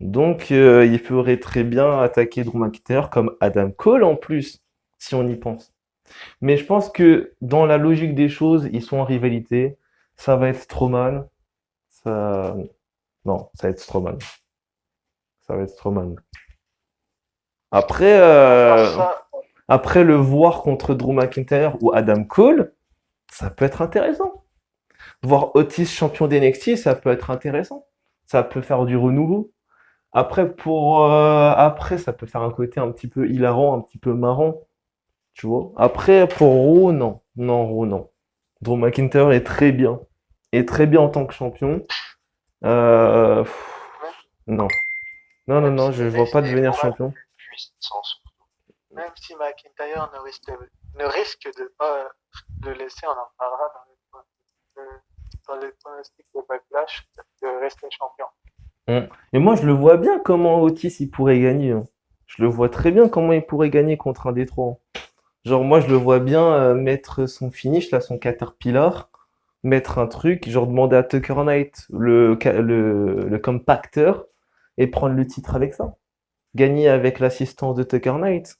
Donc, il pourrait très bien attaquer Drew McIntyre comme Adam Cole en plus, si on y pense. Mais je pense que dans la logique des choses, ils sont en rivalité. Ça va être Strowman. Ça... Non, ça va être Strowman. Ça va être Strowman. Après, À part ça, après le voir contre Drew McIntyre ou Adam Cole, ça peut être intéressant. Voir Otis champion d'NXT, ça peut être intéressant. Ça peut faire du renouveau. Après, ça peut faire un côté un petit peu hilarant, un petit peu marrant, tu vois. Après, pour Raw, non. Non, Raw, non. Drew McIntyre est très bien. Est très bien en tant que champion. Même, Non. Non, non, même non, si je ne vois NXT pas est devenir beaucoup champion. plus puissant. même si McIntyre ne risque de pas le laisser, on en parlera dans les pronostics de Backlash, de rester champion. Et moi, je le vois bien comment Otis il pourrait gagner, hein. Je le vois très bien comment il pourrait gagner contre un des trois, hein. Genre, moi, je le vois bien mettre son finish, là, son Caterpillar, mettre un truc, genre demander à Tucker Knight, le compacteur, et prendre le titre avec ça. Gagner avec l'assistance de Tucker Knight.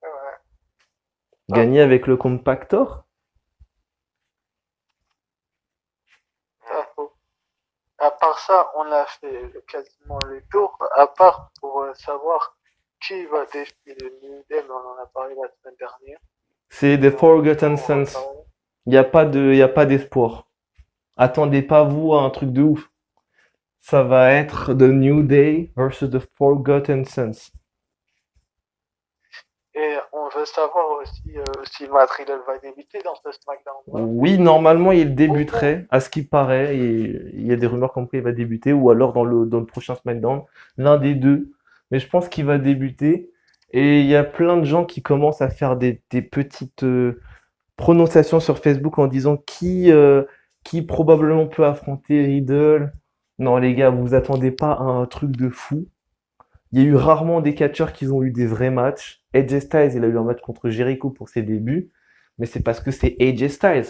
Ouais. Gagner avec le compactor. Pas faux. À part ça, on a fait quasiment le tour, à part pour savoir qui va défier le New Day, mais on en a parlé la semaine dernière. C'est The Forgotten Sons. Y a pas d'espoir. Attendez pas vous à un truc de ouf. Ça va être The New Day versus The Forgotten Sons. Et on veut savoir aussi si Matt Riddle va débuter dans ce SmackDown. Oui, normalement, il débuterait, à ce qui paraît. Il y a des rumeurs comme quoi il va débuter, ou alors dans le prochain SmackDown, l'un des deux. Mais je pense qu'il va débuter. Et il y a plein de gens qui commencent à faire des petites prononciations sur Facebook en disant qui probablement peut affronter Riddle. Non, les gars, vous attendez pas à un truc de fou. Il y a eu rarement des catcheurs qui ont eu des vrais matchs. AJ Styles, il a eu un match contre Jericho pour ses débuts, mais c'est parce que c'est AJ Styles.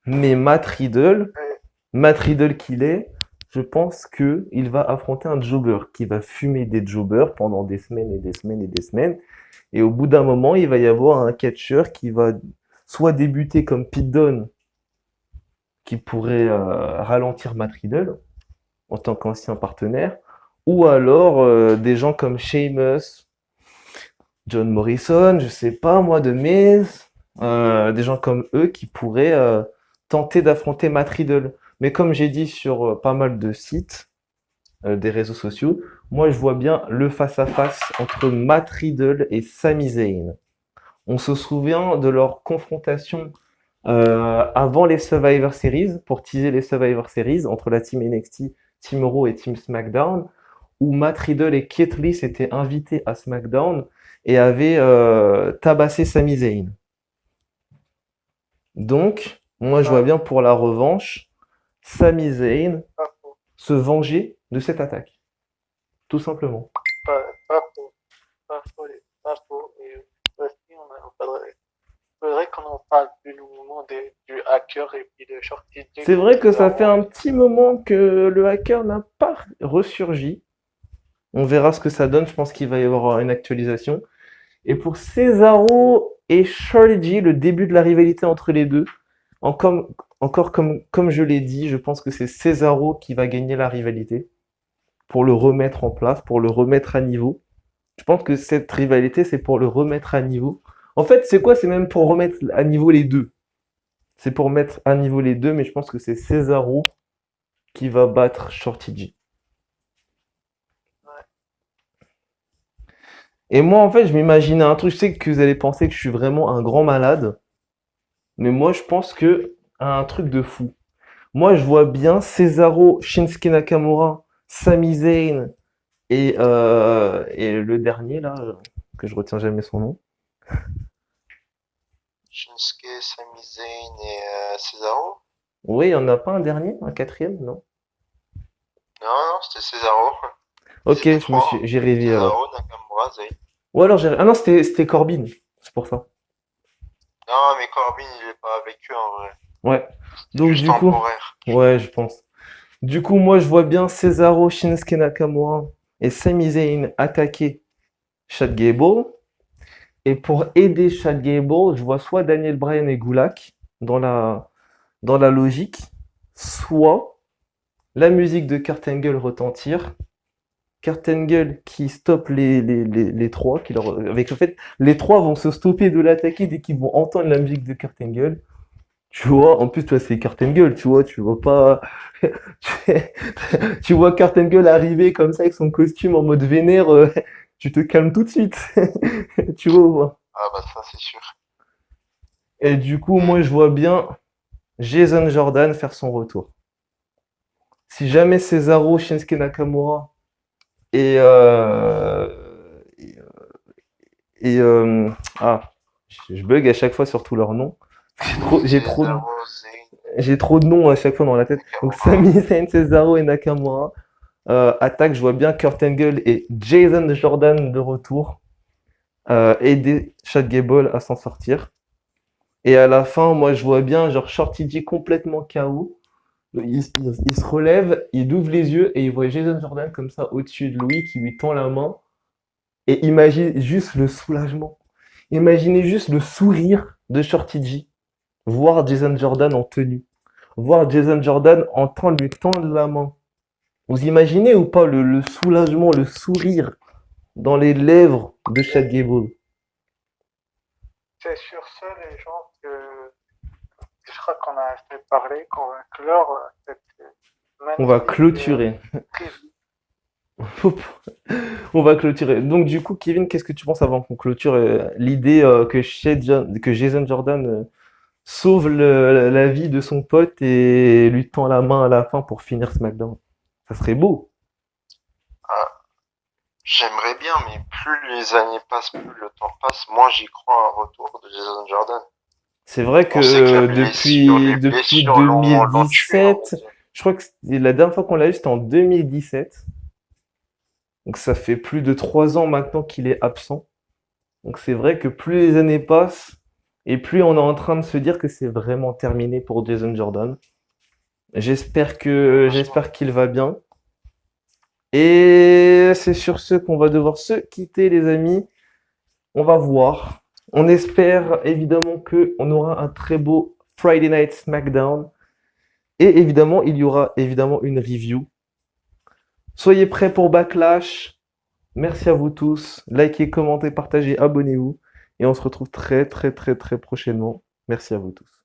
Mais Matt Riddle qu'il est, je pense que il va affronter un jobber qui va fumer des jobbers pendant des semaines et des semaines et des semaines. Et au bout d'un moment, il va y avoir un catcheur qui va soit débuter comme Pete Dunne, qui pourrait ralentir Matt Riddle en tant qu'ancien partenaire, ou alors des gens comme Sheamus, John Morrison, je sais pas moi, de Miz, des gens comme eux qui pourraient tenter d'affronter Matt Riddle. Mais comme j'ai dit sur pas mal de sites, des réseaux sociaux, moi je vois bien le face-à-face entre Matt Riddle et Sami Zayn. On se souvient de leur confrontation avant les Survivor Series, pour teaser les Survivor Series, entre la team NXT, Team Raw et Team SmackDown, où Matt Riddle et Keith Lee s'étaient invités à SmackDown et avaient tabassé Sami Zayn. Donc, moi je vois bien pour la revanche, Sami Zayn Pas faux. se venger de cette attaque. Tout simplement. Pas faux. Pas faux. Pas faux. Et aussi, faudrait qu'on en parle plus longuement du hacker et puis de Shorty J C'est pour vrai que ça Cesaro. fait un petit moment que le hacker n'a pas ressurgi. On verra ce que ça donne. Je pense qu'il va y avoir une actualisation. Et pour Cesaro et Shorty G, le début de la rivalité entre les deux, encore, encore comme je l'ai dit, je pense que c'est Cesaro qui va gagner la rivalité pour le remettre en place, pour le remettre à niveau. Je pense que cette rivalité, c'est pour le remettre à niveau. En fait, c'est quoi? C'est même pour remettre à niveau les deux. C'est pour mettre à niveau les deux, mais je pense que c'est Cesaro qui va battre Shorty G. Ouais. Et moi, en fait, je m'imaginais un truc. Je sais que vous allez penser que je suis vraiment un grand malade, mais moi, je pense que un truc de fou. Moi, je vois bien Cesaro, Shinsuke Nakamura, Sami Zayn et le dernier là, que je retiens jamais son nom. Shinsuke, Sami Zayn et Cesaro? Oui, il y en a pas un dernier, un quatrième, non? Non, non, c'était Cesaro. Ok, C'était trois. j'ai rêvé alors. Cesaro, Nakamura, Zayn. Ou alors j'ai, ah non, c'était Corbin, c'est pour ça. Non, mais Corbin, il est pas avec eux en vrai. Ouais. C'est Donc juste du coup, temporaire. ouais, je pense. Du coup, moi, je vois bien Cesaro, Shinsuke Nakamura et Sami Zayn attaquer Chad Gable. Et pour aider Chad Gable, je vois soit Daniel Bryan et Gulak dans la logique, soit la musique de Kurt Angle retentir. Kurt Angle qui stoppe les trois, avec le fait, les trois vont se stopper de l'attaquer dès qu'ils vont entendre la musique de Kurt Angle. Tu vois, en plus, toi, c'est Kurt Angle, tu vois pas, tu vois Kurt Angle arriver comme ça avec son costume en mode vénère, tu te calmes tout de suite. Tu vois. Ah bah ça, c'est sûr. Et du coup, moi, je vois bien Jason Jordan faire son retour. Si jamais Cesaro, Shinsuke Nakamura et, et ah, je bug à chaque fois sur tous leurs noms. Cesaro, Zayn, J'ai trop de noms à chaque fois dans la tête. Donc Nakamura. Sami Zayn, Cesaro et Nakamura. Attaque, je vois bien Kurt Angle et Jason Jordan de retour. Aider Chad Gable à s'en sortir. Et à la fin, moi, je vois bien genre Shorty G complètement KO. Il se relève, il ouvre les yeux et il voit Jason Jordan comme ça au-dessus de lui qui lui tend la main. Et imagine juste le soulagement. Imaginez juste le sourire de Shorty G. Voir Jason Jordan en tenue. Voir Jason Jordan en train de lui tendre la main. Vous imaginez ou pas le soulagement, le sourire dans les lèvres de Chad Gable? C'est sur ce, les gens, que je crois qu'on a assez parlé, qu'on va clore cette On va magnifique clôturer. preview. On va clôturer. Donc du coup, Kevin, qu'est-ce que tu penses avant qu'on clôture l'idée que Jason Jordan sauve la vie de son pote et lui tend la main à la fin pour finir SmackDown? Ça serait beau. Ah, j'aimerais bien, mais plus les années passent, plus le temps passe, moins j'y crois à un retour de Jason Jordan. C'est vrai On sait que que les depuis blessures l'ont tué, on va 2017, dire. je crois que la dernière fois qu'on l'a eu, c'était en 2017. Donc ça fait plus de 3 ans maintenant qu'il est absent. Donc c'est vrai que plus les années passent et plus on est en train de se dire que c'est vraiment terminé pour Jason Jordan. J'espère qu'il va bien. Et c'est sur ce qu'on va devoir se quitter, les amis. On va voir. On espère évidemment que on aura un très beau Friday Night SmackDown. Et évidemment, il y aura évidemment une review. Soyez prêts pour Backlash. Merci à vous tous. Likez, commentez, partagez, abonnez-vous. Et on se retrouve très très très très prochainement. Merci à vous tous.